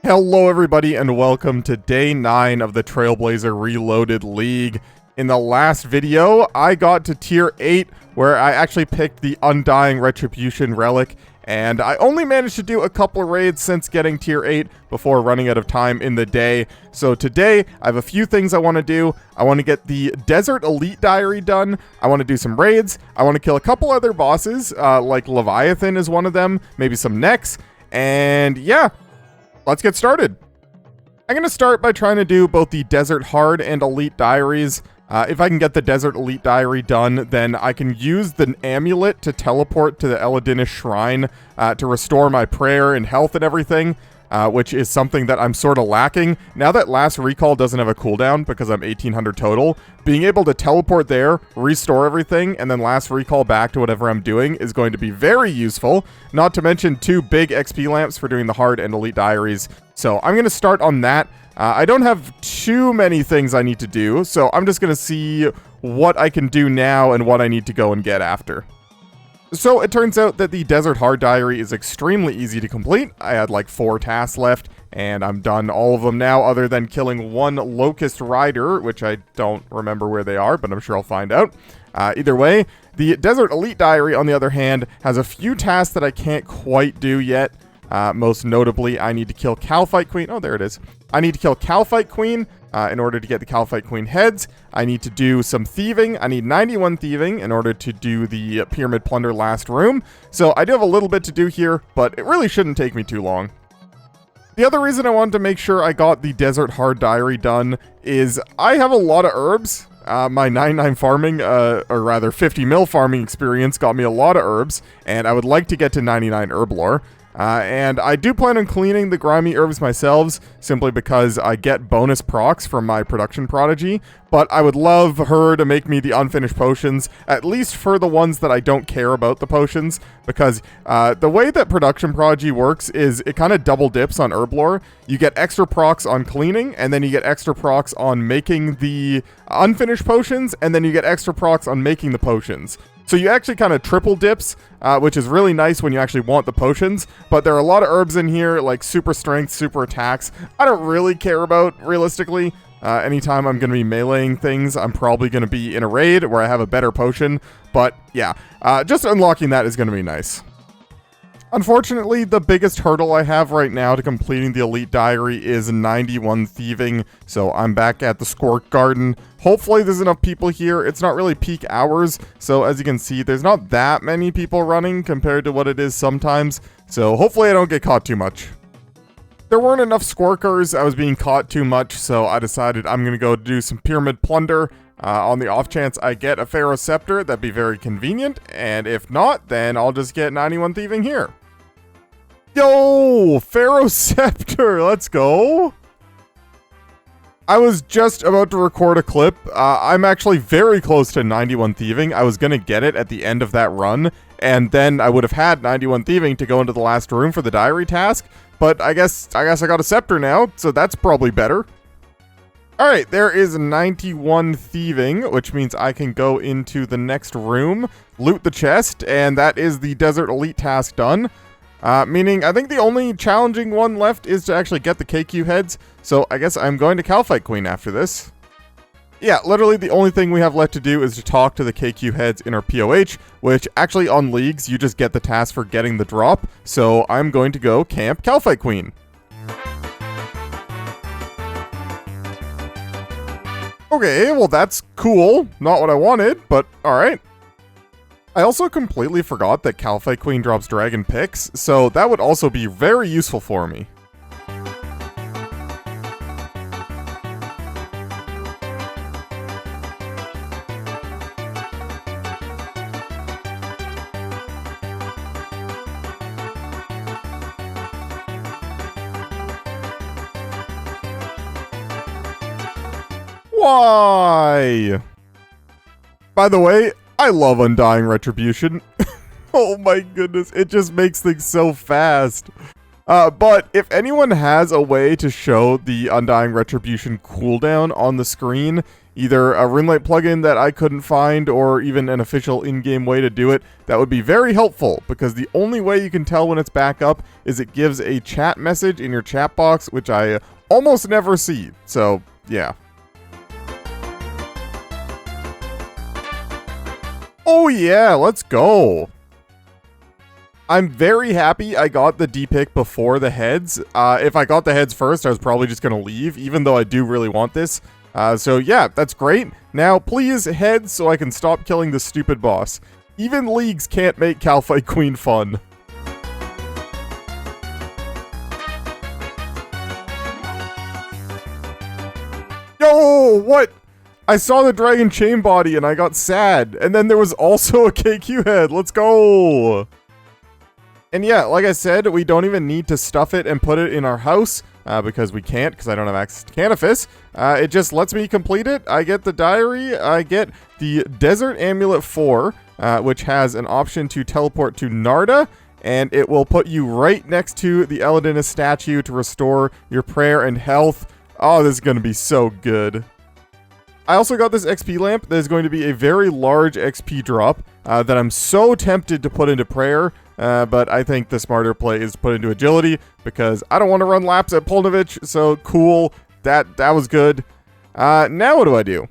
Hello everybody and welcome to day 9 of the Trailblazer Reloaded League. In the last video, I got to tier 8 where I actually picked the Undying Retribution Relic, and I only managed to do a couple of raids since getting tier 8 before running out of time in the day. So today, I have a few things I want to do. I want to get the Desert Elite Diary done. I want to do some raids. I want to kill a couple other bosses, like Leviathan is one of them, maybe some necks, and yeah. Let's get started. I'm going to start by trying to do both the Desert Hard and Elite Diaries. If I can get the Desert Elite Diary done, then I can use the amulet to teleport to the Eladinish Shrine to restore my prayer and health and everything, which is something that I'm sort of lacking. Now that last recall doesn't have a cooldown because I'm 1800 total, being able to teleport there, restore everything, and then last recall back to whatever I'm doing is going to be very useful. Not to mention 2 big XP lamps for doing the Hard and Elite Diaries. So I'm going to start on that. I don't have too many things I need to do, so I'm just going to see what I can do now and what I need to go and get after. So it turns out that the Desert Hard Diary is extremely easy to complete. I had like 4 tasks left, and I'm done all of them now other than killing 1 Locust Rider, which I don't remember where they are, but I'm sure I'll find out. Either way, the Desert Elite Diary, on the other hand, has a few tasks that I can't quite do yet. Most notably, I need to kill Kalphite Queen. Oh, there it is. I need to kill Kalphite Queen in order to get the Kalphite Queen heads. I need to do some thieving. I need 91 thieving in order to do the Pyramid Plunder last room. So I do have a little bit to do here, but it really shouldn't take me too long. The other reason I wanted to make sure I got the Desert Hard Diary done is I have a lot of herbs. My 99 farming, or rather 50 mil farming experience got me a lot of herbs, and I would like to get to 99 herb lore. And I do plan on cleaning the grimy herbs myself, simply because I get bonus procs from my production prodigy, but I would love her to make me the unfinished potions, at least for the ones that I don't care about the potions, because the way that production prodigy works is it kind of double dips on herb lore. You get extra procs on cleaning, and then you get extra procs on making the unfinished potions, and then you get extra procs on making the potions. So you actually kind of triple dips, which is really nice when you actually want the potions, but there are a lot of herbs in here, like super strength, super attacks. I don't really care about, realistically. Anytime I'm going to be meleeing things, I'm probably going to be in a raid where I have a better potion, but yeah, just unlocking that is going to be nice. Unfortunately, the biggest hurdle I have right now to completing the Elite Diary is 91 thieving, so I'm back at the Squirk Garden. Hopefully there's enough people here. It's not really peak hours, so as you can see, there's not that many people running compared to what it is sometimes, so hopefully I don't get caught too much. There weren't enough Squirkers, I was being caught too much, so I decided I'm going to go do some Pyramid Plunder. On the off chance I get a Pharaoh Scepter, that'd be very convenient, and if not, then I'll just get 91 thieving here. Yo, Pharaoh Scepter, let's go. I was just about to record a clip. I'm actually very close to 91 thieving. I was going to get it at the end of that run, and then I would have had 91 thieving to go into the last room for the diary task, but I guess I got a scepter now, so that's probably better. Alright, there is 91 thieving, which means I can go into the next room, loot the chest, and that is the Desert Elite task done. Meaning, I think the only challenging one left is to actually get the KQ heads, so I guess I'm going to Kalphite Queen after this. Yeah, literally the only thing we have left to do is to talk to the KQ heads in our POH, which actually on Leagues, you just get the task for getting the drop, so I'm going to go camp Kalphite Queen. Okay, well that's cool. Not what I wanted, but alright. I also completely forgot that Kalphite Queen drops Dragon Picks, so that would also be very useful for me. Why? By the way, I love Undying Retribution. Oh my goodness, it just makes things so fast. But if anyone has a way to show the Undying Retribution cooldown on the screen, either a RuneLite plugin that I couldn't find or even an official in-game way to do it, that would be very helpful, because the only way you can tell when it's back up is it gives a chat message in your chat box, which I almost never see. So, yeah. Oh yeah, let's go. I'm very happy I got the D pick before the heads. If I got the heads first, I was probably just going to leave, even though I do really want this. So yeah, that's great. Now, please, heads, so I can stop killing this stupid boss. Even leagues can't make Kalphite Queen fun. Yo, what? I saw the dragon chain body and I got sad. And then there was also a KQ head. Let's go. And yeah, like I said, we don't even need to stuff it and put it in our house, because we can't, because I don't have access to Canifis. It just lets me complete it. I get the diary, I get the Desert Amulet 4, which has an option to teleport to Narda, and it will put you right next to the Eladinus statue to restore your prayer and health. Oh, this is going to be so good. I also got this XP lamp that is going to be a very large XP drop that I'm so tempted to put into prayer. But I think the smarter play is to put into agility, because I don't want to run laps at Polnovich, so cool. That was good. Now what do I do?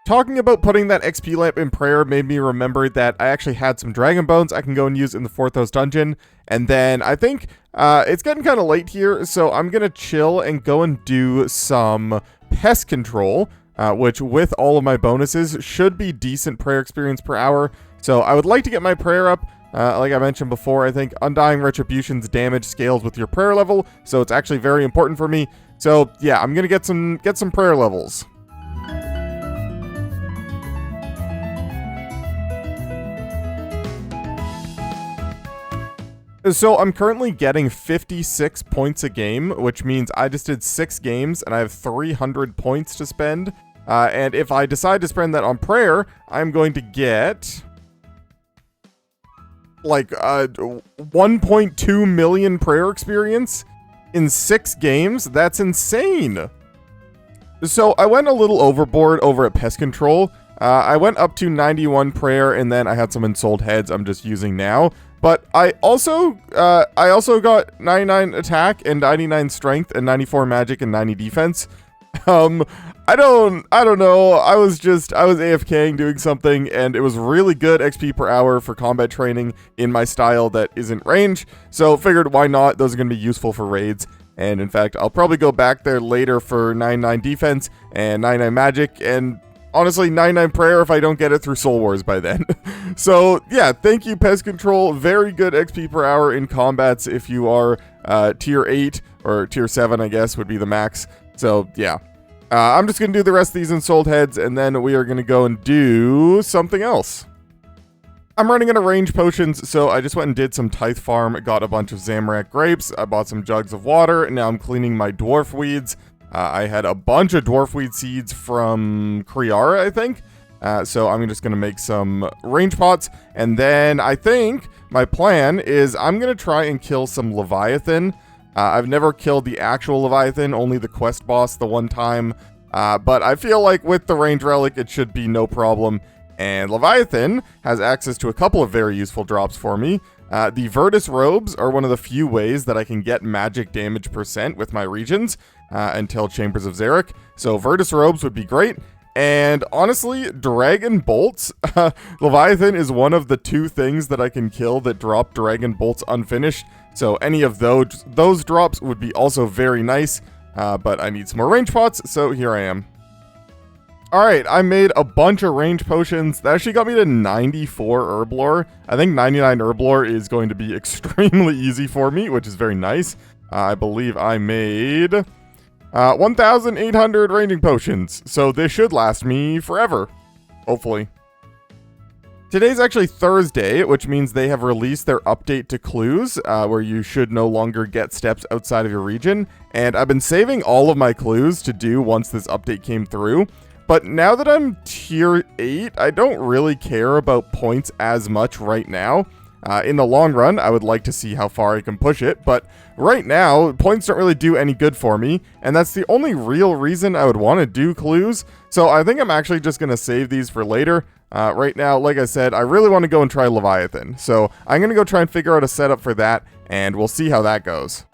Talking about putting that XP lamp in prayer made me remember that I actually had some dragon bones I can go and use in the 4th house dungeon. And then I think it's getting kind of late here, so I'm going to chill and go and do some pest control, which with all of my bonuses should be decent prayer experience per hour. So I would like to get my prayer up. Like I mentioned before, I think Undying Retribution's damage scales with your prayer level, so it's actually very important for me. So yeah, I'm gonna get some prayer levels. So I'm currently getting 56 points a game, which means I just did 6 games and I have 300 points to spend. And if I decide to spend that on prayer, I'm going to get like 1.2 million prayer experience in 6 games. That's insane. So I went a little overboard over at pest control. I went up to 91 prayer, and then I had some ensouled heads I'm just using now. But I also got 99 attack and 99 strength and 94 magic and 90 defense. I don't know. I was AFKing doing something, and it was really good XP per hour for combat training in my style that isn't range. So figured why not? Those are going to be useful for raids. And in fact, I'll probably go back there later for 99 defense and 99 magic, and honestly 99 prayer if I don't get it through Soul Wars by then. So yeah, thank you pest control. Very good XP per hour in combats if you are tier 8 or tier 7, I guess would be the max. So yeah. I'm just going to do the rest of these ensouled heads, and then we are going to go and do something else. I'm running out of range potions, so I just went and did some Tithe farm, got a bunch of Zamorak grapes, I bought some jugs of water, and now I'm cleaning my dwarf weeds. I had a bunch of dwarf weed seeds from Kriara, I think. So I'm just going to make some range pots, and then I think my plan is I'm going to try and kill some Leviathan. I've never killed the actual Leviathan, only the quest boss the one time. But I feel like with the range relic, it should be no problem. And Leviathan has access to a couple of very useful drops for me. The Virtus robes are one of the few ways that I can get magic damage % with my regions until Chambers of Xeric. So Virtus robes would be great. And honestly, Dragon Bolts, Leviathan is one of the 2 things that I can kill that drop Dragon Bolts unfinished. So any of those drops would be also very nice, but I need some more range pots, so here I am. Alright, I made a bunch of range potions. That actually got me to 94 herb lore. I think 99 herb lore is going to be extremely easy for me, which is very nice. I believe I made 1,800 ranging potions, so this should last me forever, hopefully. Today's actually Thursday, which means they have released their update to clues, where you should no longer get steps outside of your region, and I've been saving all of my clues to do once this update came through, but now that I'm tier 8, I don't really care about points as much right now. In the long run, I would like to see how far I can push it, but right now, points don't really do any good for me, and that's the only real reason I would want to do clues, so I think I'm actually just going to save these for later. Right now, like I said, I really want to go and try Leviathan, so I'm going to go try and figure out a setup for that, and we'll see how that goes.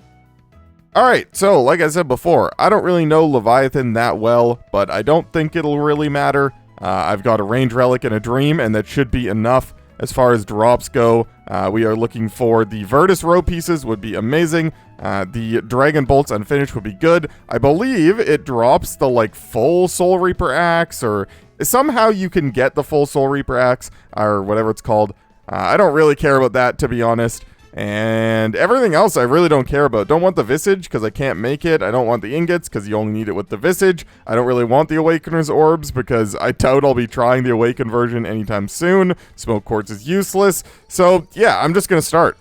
Alright, so like I said before, I don't really know Leviathan that well, but I don't think it'll really matter. I've got a range relic and a dream, and that should be enough. As far as drops go, we are looking for the Virtus row pieces would be amazing. The Dragon Bolts Unfinished would be good. I believe it drops the like full Soul Reaper axe, or somehow you can get the full Soul Reaper axe, or whatever it's called. I don't really care about that, to be honest. And everything else I really don't care about. Don't want the Visage because I can't make it. I don't want the ingots because you only need it with the Visage. I don't really want the Awakener's Orbs because I doubt I'll be trying the Awaken version anytime soon. Smoke Quartz is useless. So yeah, I'm just going to start.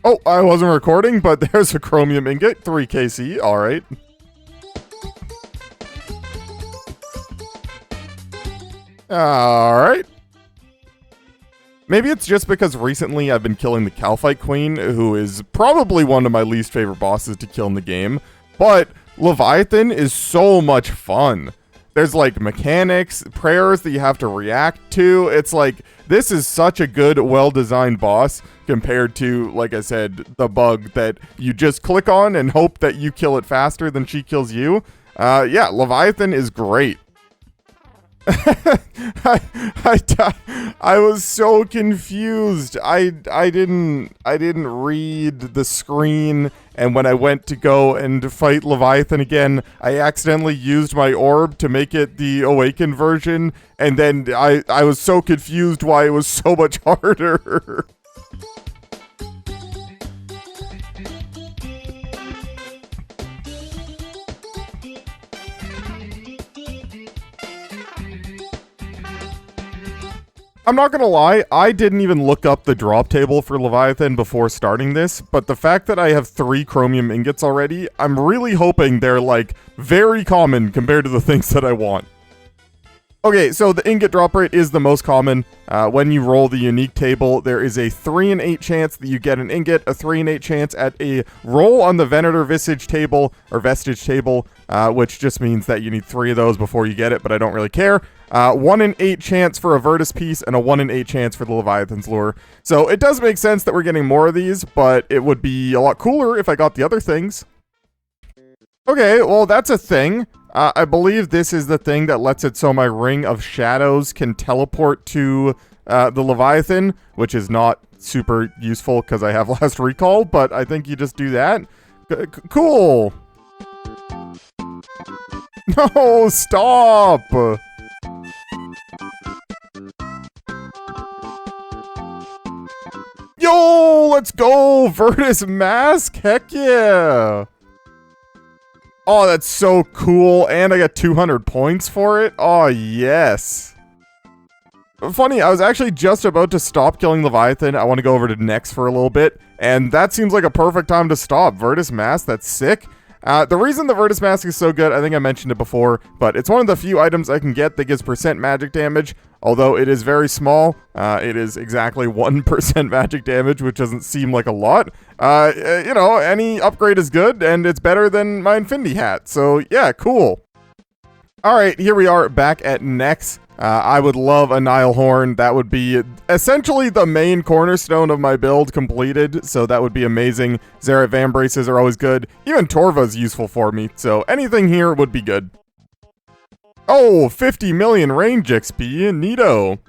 Oh, I wasn't recording, but there's a Chromium Ingot, 3 KC, alright. Alright. Maybe it's just because recently I've been killing the Kalphite Queen, who is probably one of my least favorite bosses to kill in the game, but Leviathan is so much fun. There's like mechanics, prayers that you have to react to. It's like, this is such a good, well-designed boss compared to, like I said, the bug that you just click on and hope that you kill it faster than she kills you. Yeah, Leviathan is great. I was so confused. I didn't read the screen, and when I went to go and fight Leviathan again, I accidentally used my orb to make it the Awakened version, and then I was so confused why it was so much harder. I'm not gonna lie, I didn't even look up the drop table for Leviathan before starting this, but the fact that I have 3 chromium ingots already, I'm really hoping they're, like, very common compared to the things that I want. Okay, so the ingot drop rate is the most common. When you roll the unique table, there is a 3 in 8 chance that you get an ingot, a 3 in 8 chance at a roll on the Venator Visage table, or Vestige table, which just means that you need 3 of those before you get it, but I don't really care. 1 in 8 chance for a Virtus piece, and a 1 in 8 chance for the Leviathan's Lure. So it does make sense that we're getting more of these, but it would be a lot cooler if I got the other things. Okay, well that's a thing. I believe this is the thing that lets it so my Ring of Shadows can teleport to the Leviathan, which is not super useful because I have last recall, but I think you just do that. Cool! No, stop! Yo, let's go! Virtus Mask? Heck yeah! Oh, that's so cool, and I got 200 points for it? Oh, yes. Funny, I was actually just about to stop killing Leviathan. I want to go over to Nex for a little bit, and that seems like a perfect time to stop. Virtus Mask, that's sick. The reason the Virtus Mask is so good, I think I mentioned it before, but it's one of the few items I can get that gives % magic damage. Although it is very small, it is exactly 1% magic damage, which doesn't seem like a lot. You know, any upgrade is good, and it's better than my Infinity Hat, so yeah, cool. Alright, here we are back at Nex. I would love a Nile Horn. That would be essentially the main cornerstone of my build completed, so that would be amazing. Xerath Vambraces are always good. Even Torva's useful for me, so anything here would be good. Oh, 50 million range XP, neato.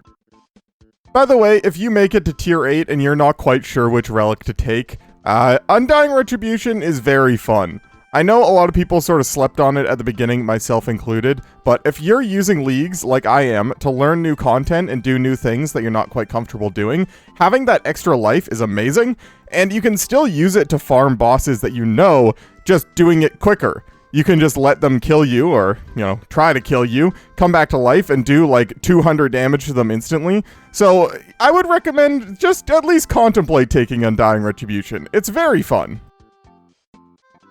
By the way, if you make it to tier 8 and you're not quite sure which relic to take, Undying Retribution is very fun. I know a lot of people sort of slept on it at the beginning, myself included, but if you're using leagues, like I am, to learn new content and do new things that you're not quite comfortable doing, having that extra life is amazing, and you can still use it to farm bosses that you know, just doing it quicker. You can just let them kill you, or, you know, try to kill you, come back to life, and do, like, 200 damage to them instantly. So, I would recommend just at least contemplate taking Undying Retribution. It's very fun.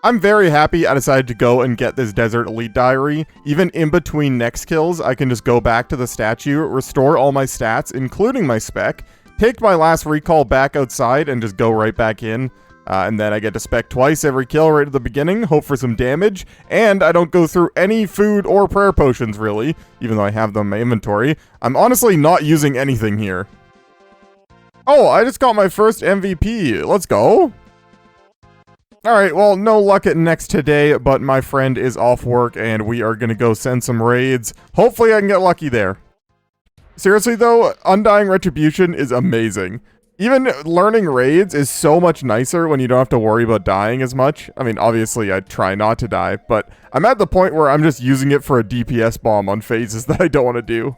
I'm very happy I decided to go and get this Desert Elite Diary. Even in between next kills, I can just go back to the statue, restore all my stats, including my spec, take my last recall back outside, and just go right back in. And then I get to spec twice every kill right at the beginning, hope for some damage, and I don't go through any food or prayer potions, really, even though I have them in my inventory. I'm honestly not using anything here. Oh, I just got my first MVP. Let's go. Alright, well, no luck at next today, but my friend is off work, and we are gonna go send some raids. Hopefully I can get lucky there. Seriously though, Undying Retribution is amazing. Even learning raids is so much nicer when you don't have to worry about dying as much. I mean, obviously I try not to die, but I'm at the point where I'm just using it for a DPS bomb on phases that I don't want to do.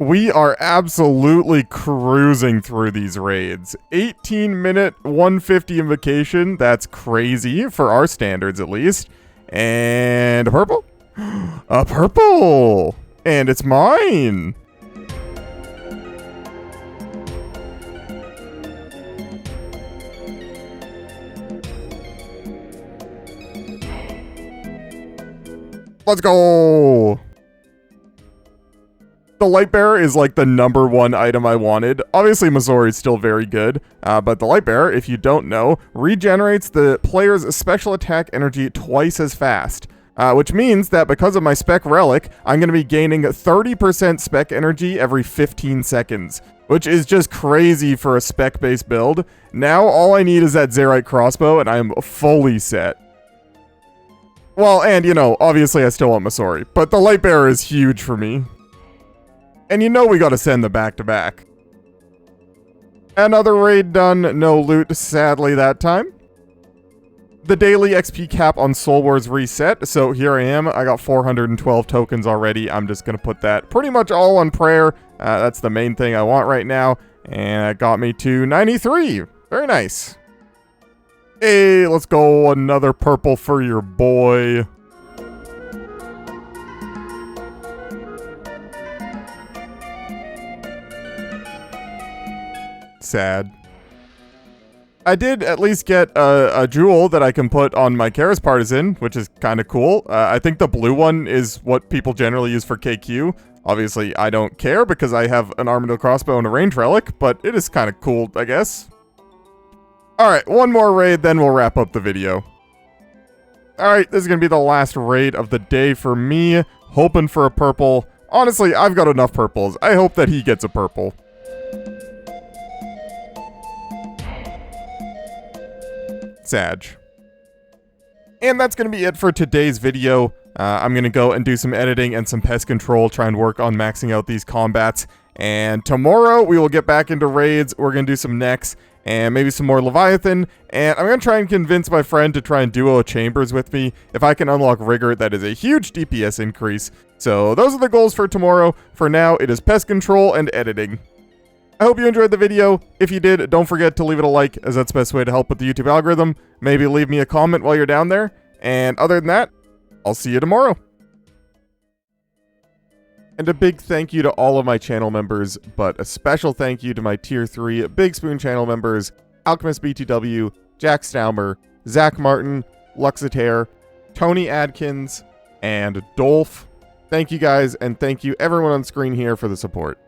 We are absolutely cruising through these raids. 18-minute, 150 invocation. That's crazy, for our standards at least. And a purple? A purple! And it's mine! Let's go! The Light Bearer is like the #1 item I wanted. Obviously, Missouri is still very good, but the Light Bearer, if you don't know, regenerates the player's special attack energy twice as fast. Which means that because of my spec Relic, I'm going to be gaining 30% spec energy every 15 seconds. Which is just crazy for a spec-based build. Now, all I need is that Zerite crossbow, and I am fully set. Well, and, you know, obviously I still want Missouri, but the Light Bearer is huge for me. And you know we gotta send the back-to-back. Another raid done, no loot, sadly, that time. The daily XP cap on Soul Wars reset, so here I am. I got 412 tokens already. I'm just gonna put that pretty much all on prayer. That's the main thing I want right now. And that got me to 93. Very nice. Hey, let's go. Another purple for your boy. Sad. I did at least get a jewel that I can put on my Karis Partisan, which is kind of cool. I think the blue one is what people generally use for KQ. Obviously, I don't care because I have an Armadillo crossbow and a range relic, but it is kind of cool, I guess. Alright, one more raid, then we'll wrap up the video. Alright, this is going to be the last raid of the day for me. Hoping for a purple. Honestly, I've got enough purples. I hope that he gets a purple. Sag. And that's going to be it for today's video. I'm going to go and do some editing and some pest control, try and work on maxing out these combats. And tomorrow, we will get back into raids. We're going to do some necks and maybe some more Leviathan. And I'm going to try and convince my friend to try and duo chambers with me. If I can unlock Rigor, that is a huge DPS increase. So those are the goals for tomorrow. For now, it is pest control and editing. I hope you enjoyed the video. If you did, don't forget to leave it a like, as that's the best way to help with the YouTube algorithm. Maybe leave me a comment while you're down there. And other than that, I'll see you tomorrow. And a big thank you to all of my channel members, but a special thank you to my Tier 3 Big Spoon channel members, Alchemist BTW, Jack Staumer, Zach Martin, Luxitaire, Tony Adkins, and Dolph. Thank you guys, and thank you everyone on screen here for the support.